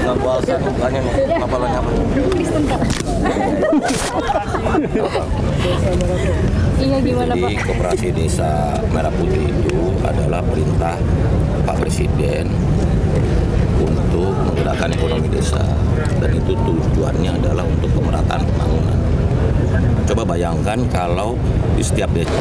Bukan puasa, bukannya nih, apa-apanya. Iya, gimana Pak? Di Koperasi Desa Merah Putih itu adalah perintah Pak Presiden untuk menggerakkan ekonomi desa, dan itu tujuannya adalah untuk pemerataan pembangunan. Coba bayangkan kalau di setiap desa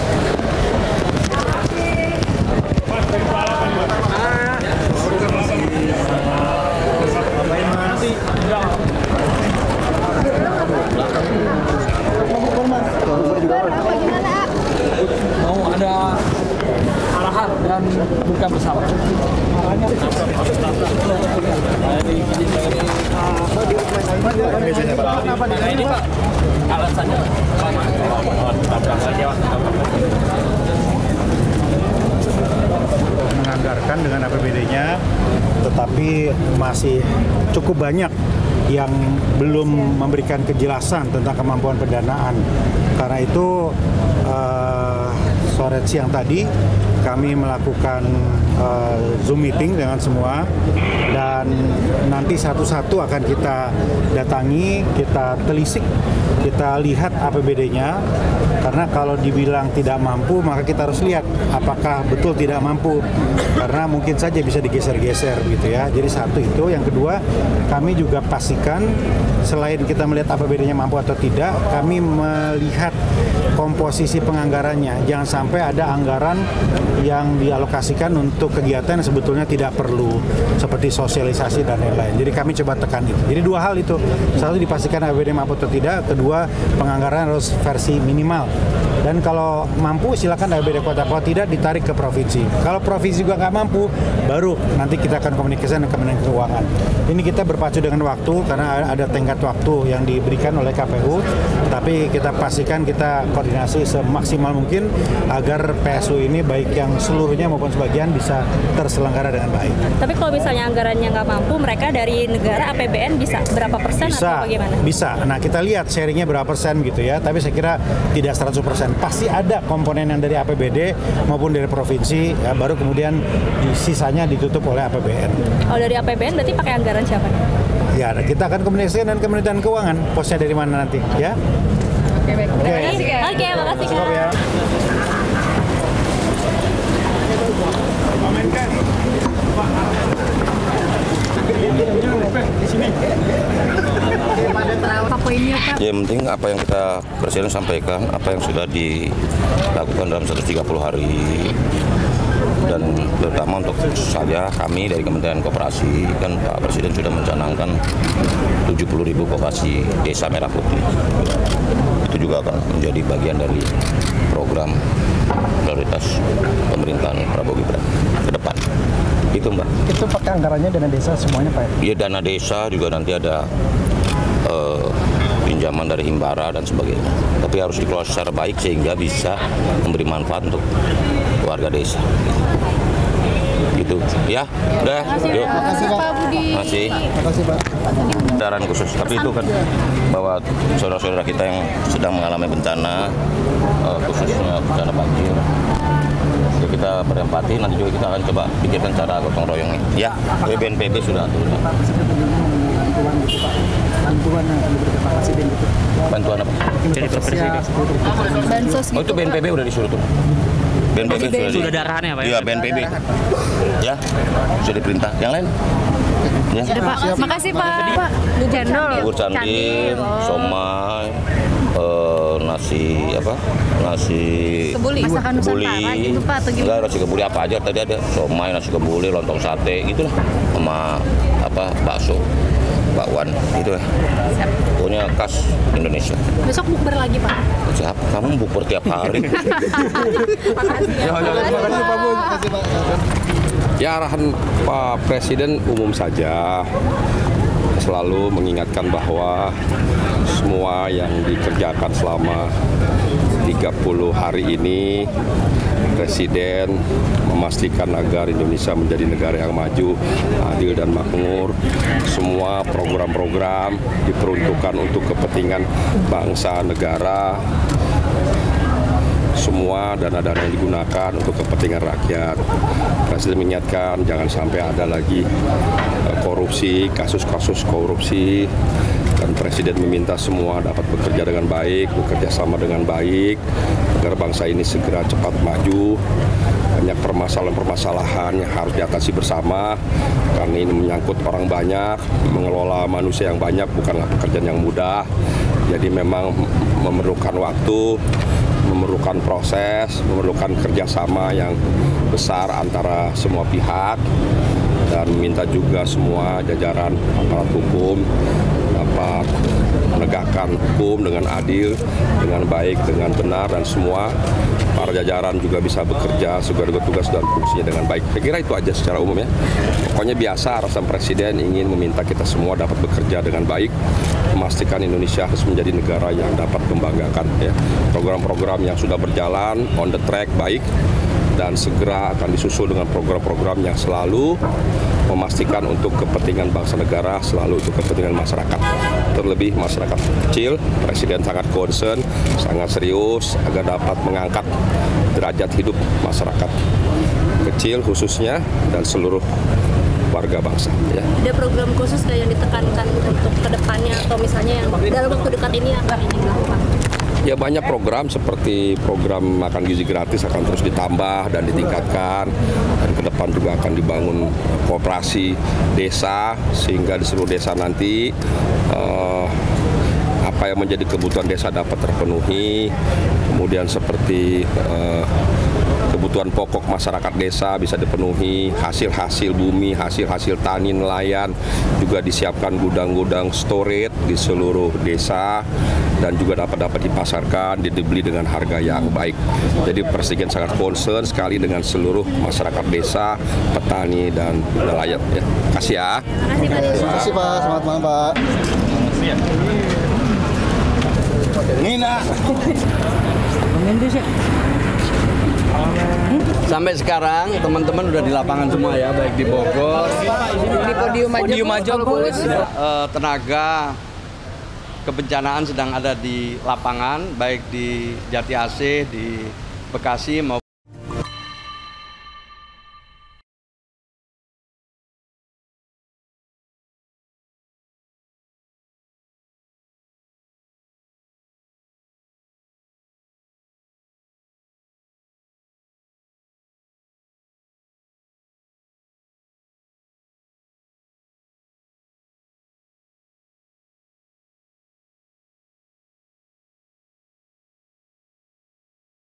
mau ada arahan dan buka bersama. Ini Pak, alasannya menganggarkan dengan APBD-nya, tetapi masih cukup banyak yang belum memberikan kejelasan tentang kemampuan pendanaan. Karena itu sore siang tadi kami melakukan Zoom meeting dengan semua, dan nanti satu-satu akan kita datangi, kita telisik, kita lihat APBD-nya. Karena kalau dibilang tidak mampu, maka kita harus lihat apakah betul tidak mampu, karena mungkin saja bisa digeser-geser gitu ya. Jadi satu itu. Yang kedua, kami juga pastikan selain kita melihat APBD-nya mampu atau tidak, kami melihat komposisi penganggarannya. Jangan sampai ada anggaran yang dialokasikan untuk kegiatan yang sebetulnya tidak perlu, seperti sosialisasi dan lain-lain. Jadi kami coba tekan itu. Jadi dua hal itu. Satu, dipastikan APBD mampu atau tidak. Kedua, penganggaran harus versi minimal. Dan kalau mampu silakan APBD kota, kalau tidak ditarik ke provinsi. Kalau provinsi juga nggak mampu, baru nanti kita akan komunikasi dengan Kementerian Keuangan. Ini kita berpacu dengan waktu karena ada tenggat waktu yang diberikan oleh KPU. Tapi kita pastikan kita koordinasi semaksimal mungkin agar PSU ini baik yang seluruhnya maupun sebagian bisa terselenggara dengan baik. Tapi kalau misalnya anggarannya nggak mampu, mereka dari negara APBN bisa berapa persen bisa, atau bagaimana? Bisa. Nah, kita lihat sharingnya berapa persen gitu ya. Tapi saya kira tidak 100%. Pasti ada komponen yang dari APBD maupun dari provinsi, ya, baru kemudian sisanya ditutup oleh APBN. Oh, dari APBN berarti pakai anggaran siapa? Ya, kita akan komunikasi dengan Kementerian Keuangan. Posnya dari mana nanti, ya? Oke, baik. Oke, makasih Kak. Ya. Ya, yang penting apa yang kita Presiden sampaikan, apa yang sudah dilakukan dalam 130 hari, dan terutama untuk kami dari Kementerian Koperasi, kan Pak Presiden sudah mencanangkan 70.000 koperasi Desa Merah Putih. Itu juga akan menjadi bagian dari program prioritas pemerintahan Prabowo Gibran ke depan. Itu Mbak. Itu pakai anggarannya dana desa semuanya Pak? Iya, dana desa juga nanti ada pinjaman dari Himbara dan sebagainya. Tapi harus dikelola secara baik sehingga bisa memberi manfaat untuk warga desa. Gitu. Ya, udah. Yuk. Makasih Pak Budi. Makasih Pak. Kendaraan khusus. Tapi itu kan bahwa saudara-saudara kita yang sedang mengalami bencana, khususnya bencana banjir. Ya, kita berempati, nanti juga kita akan coba pikirkan cara gotong royongnya. Ya, BNPB sudah atur. Bantuan yang diberikan Pak Presiden gitu. Bantuan apa? Jadi Presiden. Bansos gitu. Oh, itu BNPB udah disuruh tuh. BNPB Sudah darahannya Pak? Iya, BNPB. Ya, sudah diperintah. Yang lain? Ya. Sudah Pak. Makasih Pak. Bubur cendol. Bubur candil, somai, nasi apa? Nasi Kebuli. Masakan Nusantara gitu Pak, atau gimana? Enggak, nasi kebuli apa aja tadi ada. Somai, nasi kebuli, lontong sate gitu lah. Sama apa? Bakso. Bakwan itu ya. Pokoknya khas Indonesia. Besok bukber lagi Pak. Siapa? Kamu bukber tiap hari. Makasih ya. Terima kasih Pak Bun. Ya, arahan Pak Presiden umum saja, selalu mengingatkan bahwa semua yang dikerjakan selama 30 hari ini, Presiden memastikan agar Indonesia menjadi negara yang maju, adil dan makmur. Semua program-program diperuntukkan untuk kepentingan bangsa, negara. Semua semua dana-dana yang digunakan untuk kepentingan rakyat. Presiden mengingatkan jangan sampai ada lagi korupsi, kasus-kasus korupsi, dan Presiden meminta semua dapat bekerja dengan baik, bekerja sama dengan baik, agar bangsa ini segera cepat maju. Banyak permasalahan-permasalahan yang harus diatasi bersama, karena ini menyangkut orang banyak, mengelola manusia yang banyak bukanlah pekerjaan yang mudah. Jadi memang memerlukan waktu, memerlukan proses, memerlukan kerjasama yang besar antara semua pihak, dan minta juga semua jajaran aparat hukum dapat menegakkan hukum dengan adil, dengan baik, dengan benar, dan semua para jajaran juga bisa bekerja sesuai dengan tugas dan fungsinya dengan baik. Saya kira itu aja secara umum ya. Pokoknya biasa arahan Presiden ingin meminta kita semua dapat bekerja dengan baik, memastikan Indonesia harus menjadi negara yang dapat membanggakan ya. Program-program yang sudah berjalan on the track baik, dan segera akan disusul dengan program-program yang selalu memastikan untuk kepentingan bangsa negara, selalu untuk kepentingan masyarakat. Terlebih masyarakat kecil, Presiden sangat concern, sangat serius agar dapat mengangkat derajat hidup masyarakat kecil khususnya dan seluruh warga bangsa. Ya. Ada program khusus yang ditekankan untuk kedepannya atau misalnya yang dalam waktu dekat ini akan dilakukan? Ya, banyak program seperti program makan gizi gratis akan terus ditambah dan ditingkatkan, dan ke depan juga akan dibangun koperasi desa sehingga di seluruh desa nanti apa yang menjadi kebutuhan desa dapat terpenuhi. Kemudian seperti kebutuhan pokok masyarakat desa bisa dipenuhi, hasil-hasil bumi, hasil-hasil tani nelayan juga disiapkan gudang-gudang storage di seluruh desa, dan juga dapat dipasarkan, dibeli dengan harga yang baik. Jadi Presiden sangat concern sekali dengan seluruh masyarakat desa, petani, dan nelayan. Ya. Terima kasih ya. Terima kasih Pak, selamat malam Pak. Nina. Sampai sekarang teman-teman udah di lapangan semua ya, baik di Bogor, di podium aja Gus. Tenaga kebencanaan sedang ada di lapangan, baik di Jati Asih, di Bekasi maupun